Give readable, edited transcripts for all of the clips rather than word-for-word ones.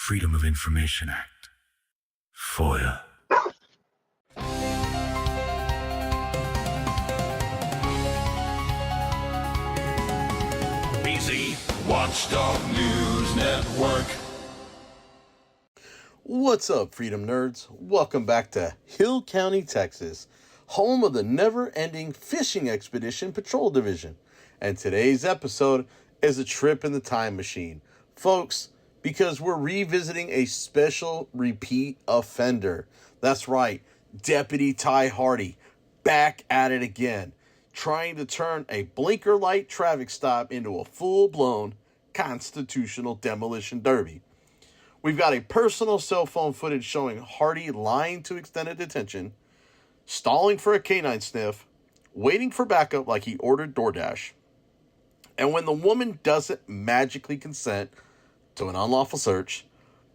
Freedom of Information Act. FOIA. BZ Watchdog News Network. What's up, Freedom Nerds? Welcome back to Hill County, Texas, home of the never-ending Fishing Expedition Patrol Division. And today's episode is a trip in the time machine. Folks, because we're revisiting a special repeat offender. That's right, Deputy Ty Hardy, back at it again, trying to turn a blinker light traffic stop into a full-blown constitutional demolition derby. We've got a personal cell phone footage showing Hardy lying to extended detention, stalling for a canine sniff, waiting for backup like he ordered DoorDash. And when the woman doesn't magically consent to an unlawful search,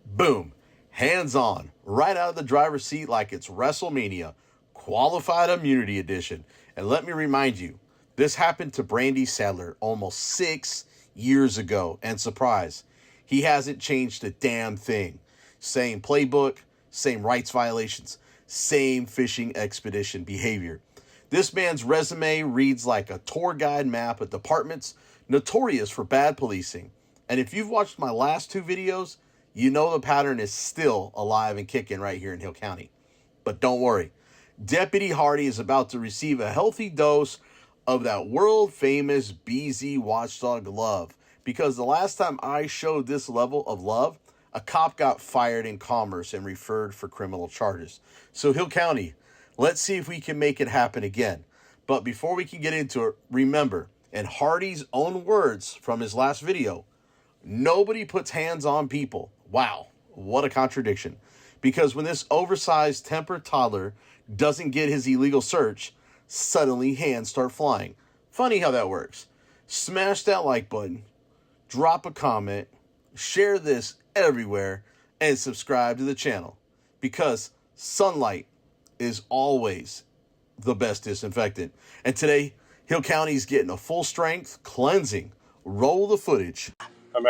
boom, hands on, right out of the driver's seat like it's WrestleMania, qualified immunity edition. And let me remind you, this happened to Brandy Sadler almost 6 years ago. And surprise, he hasn't changed a damn thing. Same playbook, same rights violations, same fishing expedition behavior. This man's resume reads like a tour guide map of departments notorious for bad policing. And if you've watched my last two videos, you know the pattern is still alive and kicking right here in Hill County. But don't worry, Deputy Hardy is about to receive a healthy dose of that world-famous BZ Watchdog love. Because the last time I showed this level of love, a cop got fired in Commerce and referred for criminal charges. So Hill County, let's see if we can make it happen again. But before we can get into it, remember, in Hardy's own words from his last video, nobody puts hands on people. Wow, what a contradiction. Because when this oversized tempered toddler doesn't get his illegal search, suddenly hands start flying. Funny how that works. Smash that like button, drop a comment, share this everywhere, and subscribe to the channel. Because sunlight is always the best disinfectant. And today, Hill County's getting a full strength cleansing. Roll the footage. I'm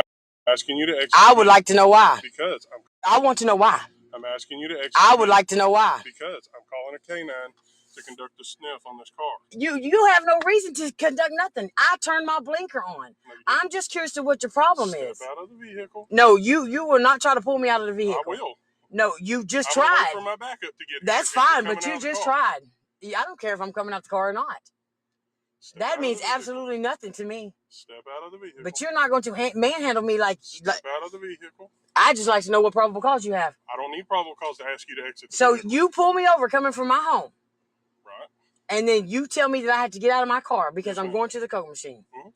asking you to execute. I would like to know why. Because I want to know why. I'm asking you to execute. I would like to know why. Because I'm calling a canine to conduct a sniff on this car. You have no reason to conduct nothing. I turned my blinker on. I'm just curious to what your problem is. Step out of the vehicle. No, you will not try to pull me out of the vehicle. I will. No, you just I'm tried. for my backup to get That's fine, but you just tried. Yeah, I don't care if I'm coming out the car or not. That means absolutely nothing to me. Step out of the vehicle. But you're not going to manhandle me like... Step out of the vehicle. I just like to know what probable cause you have. I don't need probable cause to ask you to exit the So vehicle. you pull me over coming from my home. Right. And then you tell me that I have to get out of my car because I'm going to the Coke machine. Mm-hmm.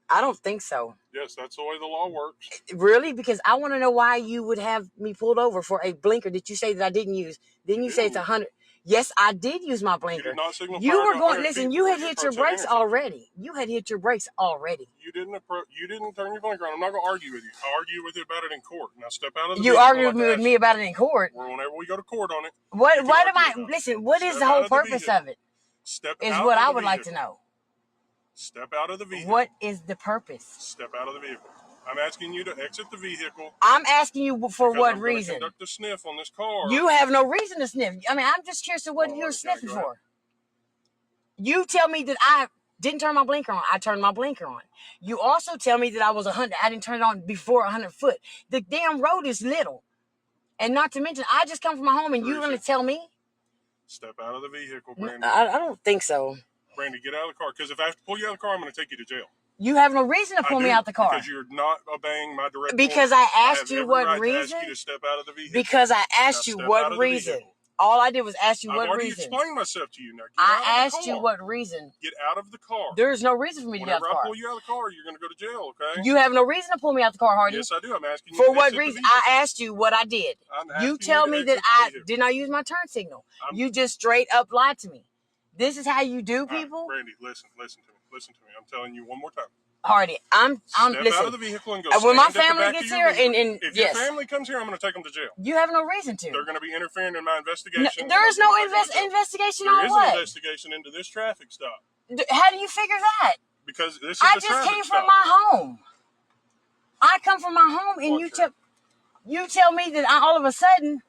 I don't think so. Yes, that's the way the law works. Really? Because I want to know why you would have me pulled over for a blinker that you say that I didn't use. Didn't you say it's 100? Yes, I did use my blinker. You did not signal you fire were to going. 100 Listen, feet you had before hit your approach that brakes already. You had hit your brakes already. You didn't turn your blinker on. I'm not going to argue with you. I'll argue with you about it in court. Now step out of the You vehicle. argued with me about it in court. Or whenever we go to court on it. What am I? Listen, what is the whole purpose of it? Step is out what of I the would like to vehicle. know. Step out of the vehicle. What is the purpose? Step out of the vehicle. I'm asking you to exit the vehicle. I'm asking you for what reason? I'm conduct a sniff on this car. You have no reason to sniff. I mean, I'm just curious to what you're sniffing for. You tell me that I didn't turn my blinker on. I turned my blinker on. You also tell me that I was 100. I didn't turn it on before 100 foot. The damn road is little. And not to mention, I just come from my home and you're going to tell me? Step out of the vehicle, Brandy. I don't think so. Brandy, get out of the car. Because if I have to pull you out of the car, I'm going to take you to jail. You have no reason to pull me out the car. Because you're not obeying my direct Because order. I asked you what reason. I asked you to step out of the vehicle. Because I asked you what reason. All I did was ask you what reason. I've already explained myself to you now. I asked you what reason. Get out of the car. There's no reason for me to get out of the car. Whenever I pull you out of the car, you're going to go to jail, okay? You have no reason to pull me out the car, Hardy. Yes, I do. I'm asking you for what reason. I asked you what I did. You tell me that I did not use my turn signal. You just straight up lied to me. This is how you do, people? Brandy, listen to me. Listen to me. I'm telling you one more time. Hardy, I'm Step listen. out of the vehicle and go. When my family gets here, and if your family comes here, I'm going to take them to jail. You have no reason to. They're going to be interfering in my investigation. No, there is no investigation on what? There is an investigation into this traffic stop. How do you figure that? Because this is I just came from my home. I come from my home, and you tell. You tell me that all of a sudden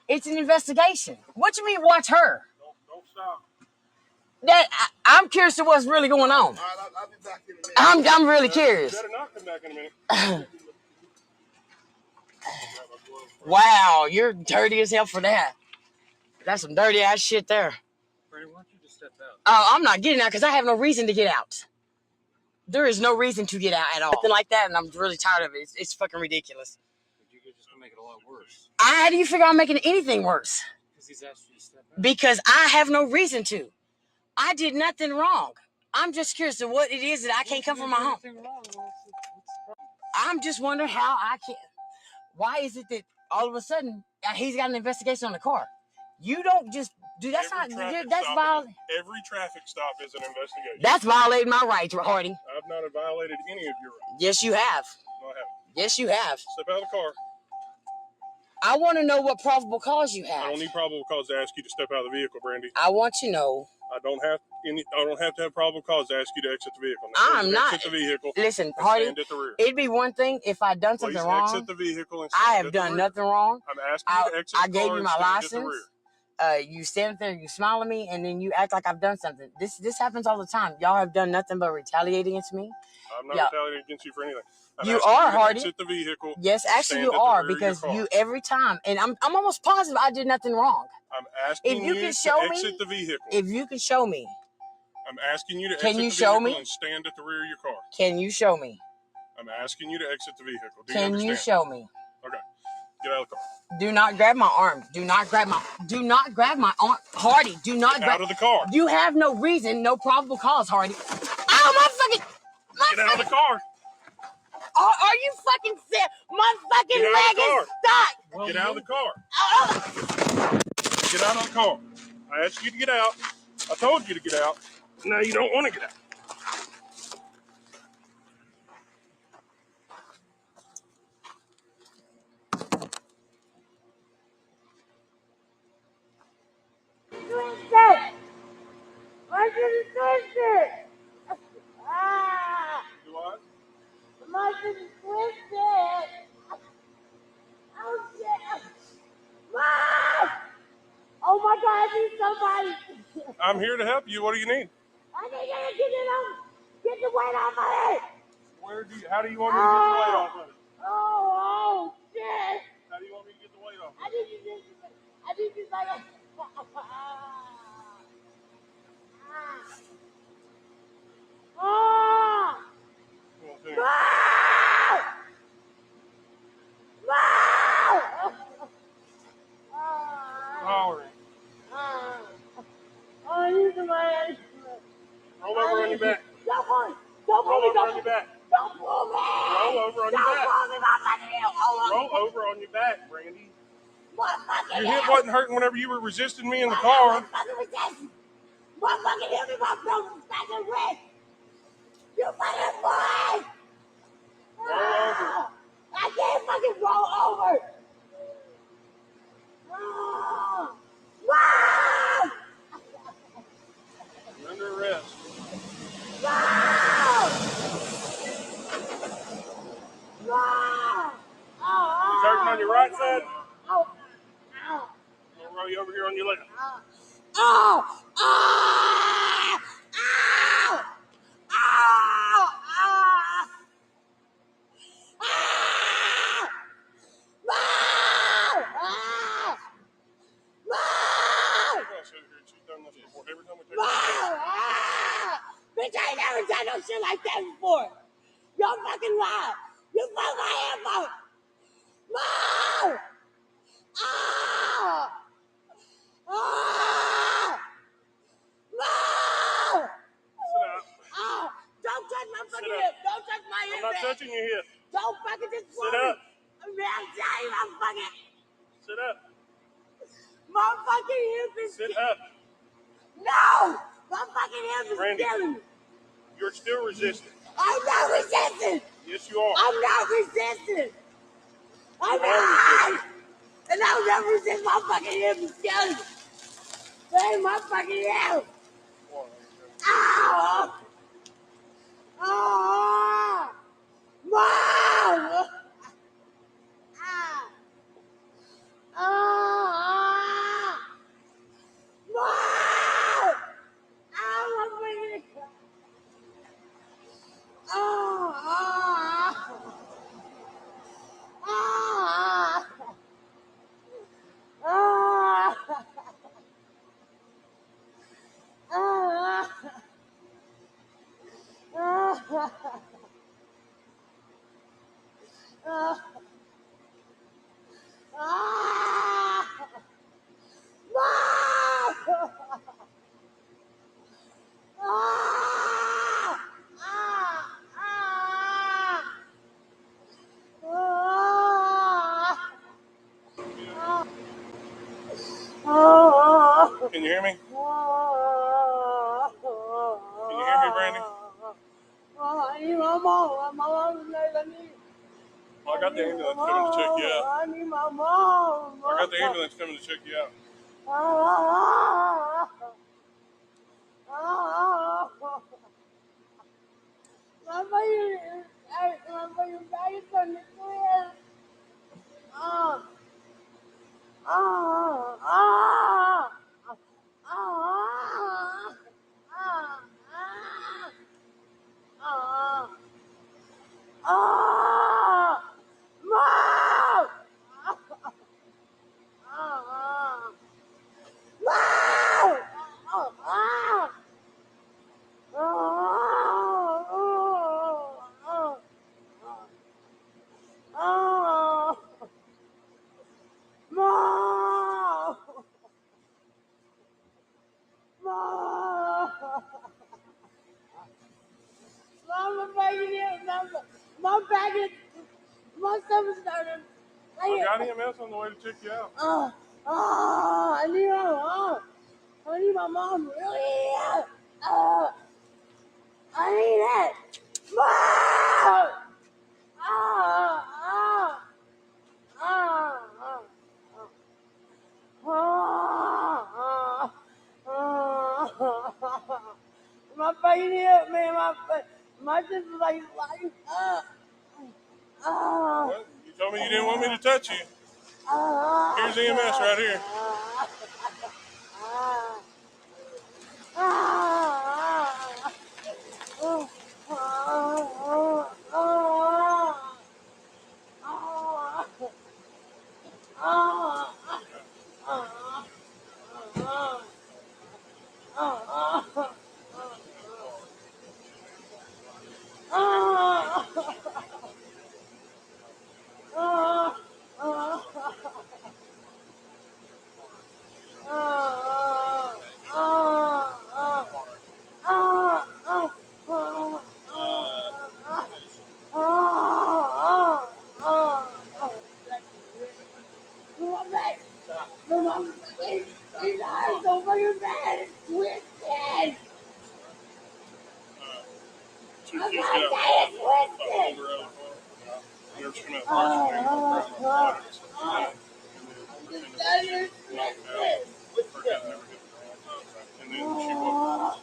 it's an investigation. What you mean watch her? Don't stop. I'm curious to what's really going on. All right, I'll be back in a minute. I'm really curious. You better not come back in a minute. Wow, you're dirty as hell for that. That's some dirty ass shit there. Brandon, why don't you just step out? I'm not getting out because I have no reason to get out. There is no reason to get out at all. Nothing like that, and I'm really tired of it. It's fucking ridiculous. But you could just make it a lot worse. How do you figure I'm making anything worse? Because he's asked you to step out. Because I have no reason to. I did nothing wrong. I'm just curious to what it is that I can't come from my home. I'm just wondering how I can. Why is it that all of a sudden he's got an investigation on the car? You don't just do that's Every not that's violating. Every traffic stop is an investigation. That's violating my rights, Hardy. I've not violated any of your rights. Yes, you have. No, I haven't. Yes, you have. Step out of the car. I want to know what probable cause you have. I don't need probable cause to ask you to step out of the vehicle, Brandy. I want to know. I don't have to have probable cause to ask you to exit the vehicle. Now, I'm not. Exit the vehicle. Listen, Hardy, stand at the rear. it'd be one thing if I'd done something Please wrong. exit the vehicle and I stand have at the done rear. nothing wrong. I'm asking you to exit I the gave car you and my stand license. at the rear. You stand there, you smile at me, and then you act like I've done something. This happens all the time. Y'all have done nothing but retaliate against me. I'm not retaliating against you for anything. You are, Hardy. Exit the vehicle. Yes, actually you are, because you every time, and I'm almost positive I did nothing wrong. I'm asking you to exit the vehicle. If you can show me. I'm asking you to exit the vehicle and stand at the rear of your car. Can you show me? I'm asking you to exit the vehicle. Do Can you show me? Okay. Get out of the car. Do not grab my arm. Do not grab my arm. Hardy, do not grab. Out of the car. You have no reason, no probable cause, Hardy. Oh, Get out of the car. Are you fucking sick? My fucking leg is stuck. Get out of the car. Get out of the car. I asked you to get out. I told you to get out. Now you don't want to get out. Twist it. Why did you twist it? Do what? Why did you twist it? Oh shit. Mom! Oh my God, I need somebody. I'm here to help you. What do you need? I need you to get the weight off of it. How do you want me to get the weight off of it? Oh shit. How do you want me to get the weight off of it? I need you like I need somebody. Roll over on your back. Don't pull me. Don't pull me. Roll over on your back. Don't pull me. Roll over on your Don't back. pull me. My fucking hell. Roll over on your back, Brandy. My fucking Your hip wasn't hurting whenever you were resisting me in the car. My fucking hip is my broken fucking wrist. You fucking boy. Roll over. I can't fucking roll over. Mom! You're under arrest. Mom! It's hurting on your right side? Ow! I'll roll you over here on your left. Ow! Ow! Ow! Ow! Ow! Every time we take Bitch, I ain't never done no shit like that before. Y'all fucking lie. You fucked my hip up. Mom! Ah! Ah! Mom! Sit out. Ah! Don't touch my fucking Sit up. hip. Don't touch my hip. I'm not touching your hip. Don't fucking just Sit up. Man, I'm telling you, I'm fucking. Sit up. My fucking hip is. Sit up. No! My fucking hip is Brandy. killing me. You're still resisting. I'm not resisting. Yes, you are. I'm not resisting. I'm not. And I'll never resist. My fucking hip is killing me. Hey, my fucking hip. Ow! Oh! Mom! Ah! Can you hear me? Can you hear me, Brandy? I need my mom. My mom is I need. Well, I got the ambulance coming to check you out. I need my mom. I got the ambulance coming to check you out. My fucking bag is on the clear. My stomach started. I got EMS on the way to check you out. I need my mom. I need my mom really. I need it. Mom! My fucking hip, man. My just like. What? You told me you didn't want me to touch you. Here's EMS right here.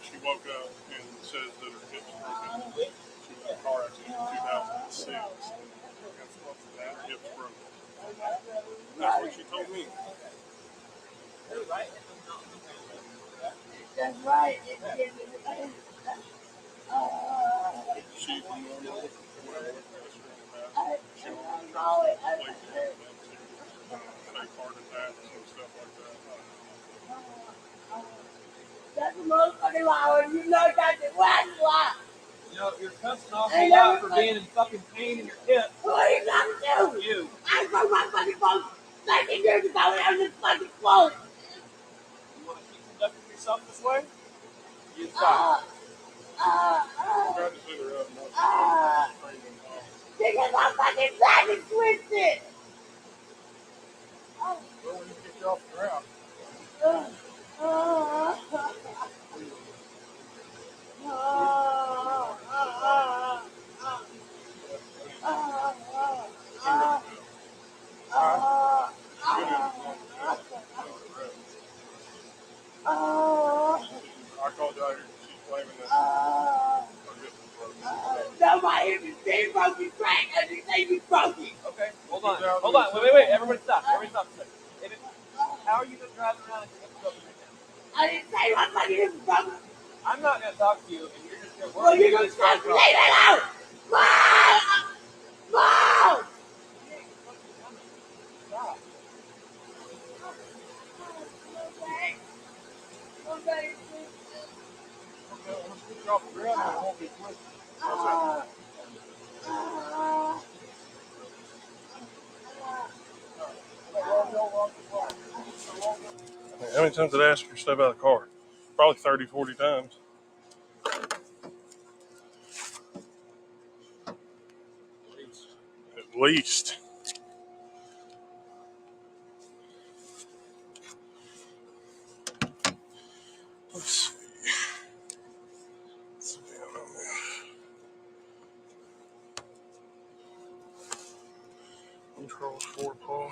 She woke up and says that her hip's broken. She was in a car accident in 2006. Her hip's broken. That's what she told me. That's right. She's normal. She was fake heart attacks and stuff like that. That's the most funny lie. You know that's the last lie. You know, you're cussing off a lot for being in fucking pain in your hip. What are you talking to? You. I broke my fucking phone 13 years ago when I was in fucking close. You want to keep conducting yourself this way? You stop. Tried to sit her up. Because my fucking back is twisted. Well, when you get you off the ground. I called you out here. She's claiming that her hip was broken. Nobody even seen broken crack. Everything is broken. Okay, hold on. Hold on. Wait. Everybody stop. Everybody stop a second. How are you just driving around and getting broken right now? I didn't say my fucking hip was broken. I'm not going to talk to you, and you're just going to work. Well, you're going to stop me. Leave it alone. Mom! Stop. Okay. Let's get you off the ground and it won't be twisted. How many times did I ask her to step out of the car? Probably 30, 40 times. At least. Let's see. Controls 4 Paul.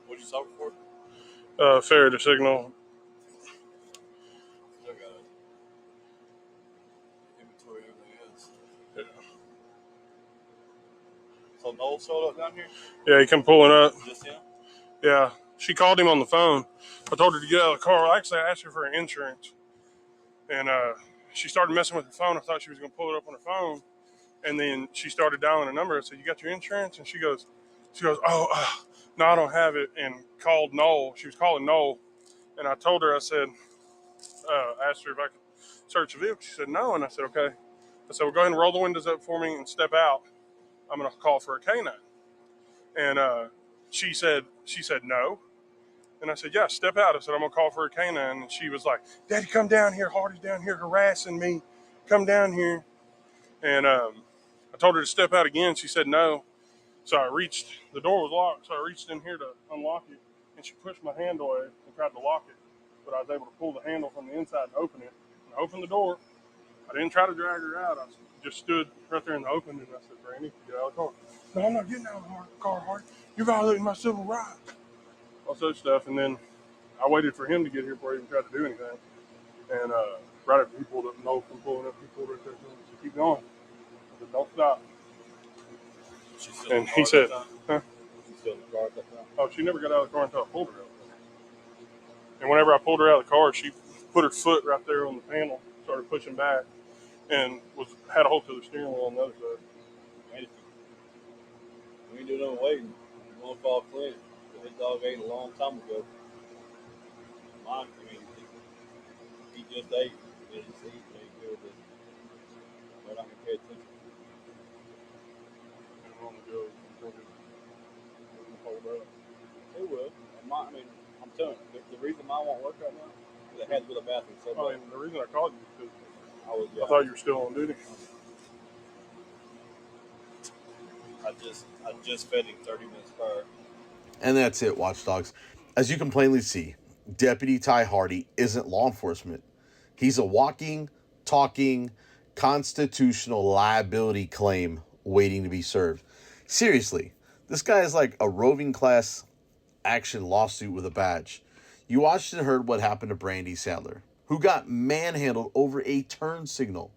What'd you stop for? Failure to signal. I got it. Inventory, everything else. Yeah. So Noel showed up down here? Yeah, he come pulling up. Just him? Yeah. She called him on the phone. I told her to get out of the car. Actually, I asked her for insurance. And she started messing with her phone. I thought she was going to pull it up on her phone. And then she started dialing a number. I said, "You got your insurance?" And she goes, "Oh, no, I don't have it." And called Noel. She was calling Noel. And I told her, I said, asked her if I could search the vehicle. She said, "No." And I said, "Okay." I said, "Well, go ahead and roll the windows up for me and step out. I'm going to call for a canine." And she said no. And I said, "Yeah, step out." I said, "I'm going to call for a canine." And she was like, "Daddy, come down here. Hardy's down here harassing me. Come down here." And I told her to step out again. She said no. So the door was locked, so I reached in here to unlock it, and she pushed my handle away and tried to lock it. But I was able to pull the handle from the inside and open it. And I opened the door. I didn't try to drag her out. I just stood right there in the open, and I said, "Brandy, get out of the car." "No, I'm not getting out of the car, Hardy. You're violating my civil rights." All such stuff. And then I waited for him to get here before I even tried to do anything. And right after he pulled up, no from pulling up, he pulled right there. So keep going. I said, "Don't stop." And he said, "Huh?" She's still in the car at that time? Oh, she never got out of the car until I pulled her out. And whenever I pulled her out of the car, she put her foot right there on the panel, started pushing back, and had a hold to the steering wheel on the other side. We ain't doing no waiting. I'm going to call Clint. His dog ate a long time ago. Mine, he just ate. He didn't see. He ain't good with it. But I can pay attention. It will. I'm telling you, the reason mine won't work right now is I had to go to the bathroom so bad. The reason I called you is because I thought you were still on duty. I just fed him 30 minutes prior. And that's it, Watchdogs. As you can plainly see, Deputy Ty Hardy isn't law enforcement. He's a walking, talking, constitutional liability claim waiting to be served. Seriously, this guy is like a roving class action lawsuit with a badge. You watched and heard what happened to Brandy Sadler, who got manhandled over a turn signal.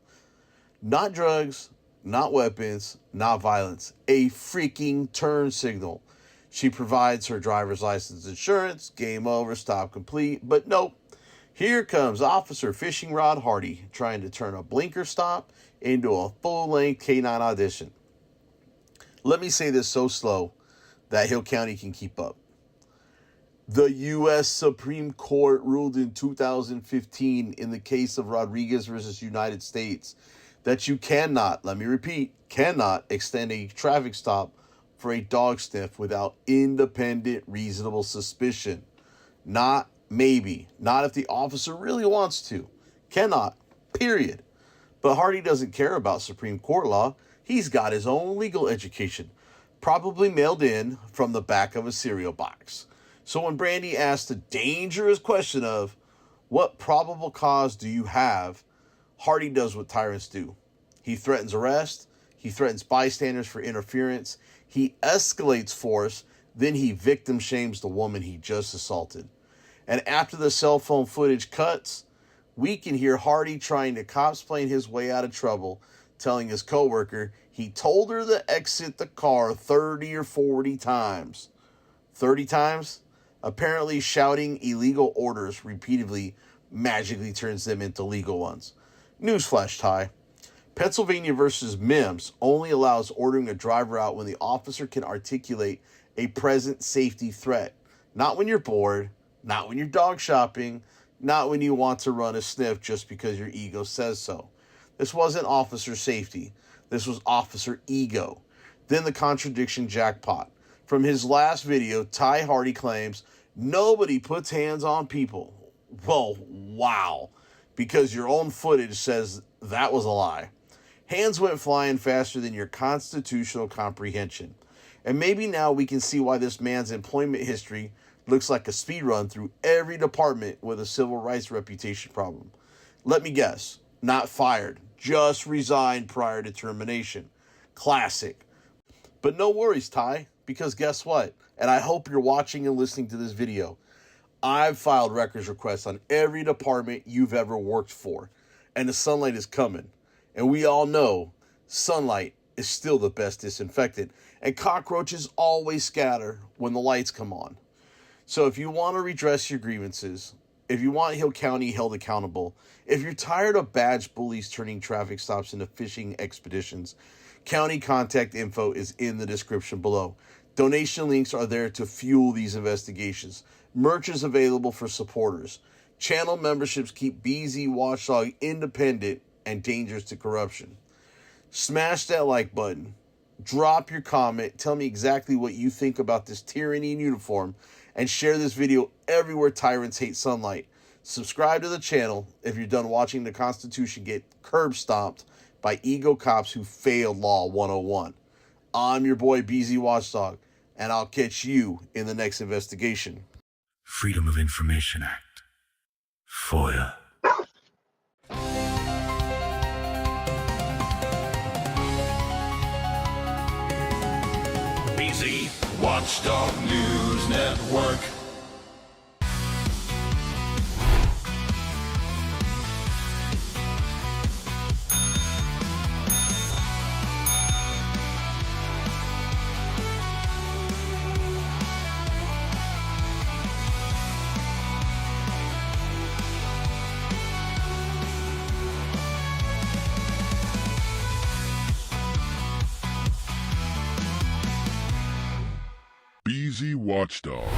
Not drugs, not weapons, not violence. A freaking turn signal. She provides her driver's license insurance, game over, stop complete. But nope, here comes Officer Fishing Rod Hardy trying to turn a blinker stop into a full-length canine audition. Let me say this so slow that Hill County can keep up. The U.S. Supreme Court ruled in 2015 in the case of Rodriguez versus United States that you cannot, let me repeat, cannot extend a traffic stop for a dog sniff without independent, reasonable suspicion. Not maybe. Not if the officer really wants to. Cannot. Period. But Hardy doesn't care about Supreme Court law. He's got his own legal education, probably mailed in from the back of a cereal box. So when Brandy asked the dangerous question of, what probable cause do you have? Hardy does what tyrants do. He threatens arrest. He threatens bystanders for interference. He escalates force. Then he victim shames the woman he just assaulted. And after the cell phone footage cuts, we can hear Hardy trying to copsplain his way out of trouble, telling his coworker he told her to exit the car 30 or 40 times. 30 times? Apparently shouting illegal orders repeatedly magically turns them into legal ones. Newsflash, Ty. Pennsylvania versus Mimms only allows ordering a driver out when the officer can articulate a present safety threat. Not when you're bored, not when you're dog shopping, not when you want to run a sniff just because your ego says so. This wasn't officer safety. This was officer ego. Then the contradiction jackpot. From his last video, Ty Hardy claims nobody puts hands on people. Well, wow, because your own footage says that was a lie. Hands went flying faster than your constitutional comprehension. And maybe now we can see why this man's employment history looks like a speed run through every department with a civil rights reputation problem. Let me guess, not fired, just resigned prior to termination. Classic. But no worries, Ty, because guess what? And I hope you're watching and listening to this video. I've filed records requests on every department you've ever worked for, and the sunlight is coming. And we all know sunlight is still the best disinfectant, and cockroaches always scatter when the lights come on. So if you want to redress your grievances, if you want Hill County held accountable, if you're tired of badge bullies turning traffic stops into fishing expeditions, county contact info is in the description below. Donation links are there to fuel these investigations. Merch is available for supporters. Channel memberships keep BZ Watchdog independent and dangerous to corruption. Smash that like button. Drop your comment. Tell me exactly what you think about this tyranny in uniform. And share this video everywhere tyrants hate sunlight. Subscribe to the channel if you're done watching the Constitution get curb stomped by ego cops who failed Law 101. I'm your boy BZ Watchdog, and I'll catch you in the next investigation. Freedom of Information Act. FOIA. BZ Watchdog News Network. BZ Watchdog.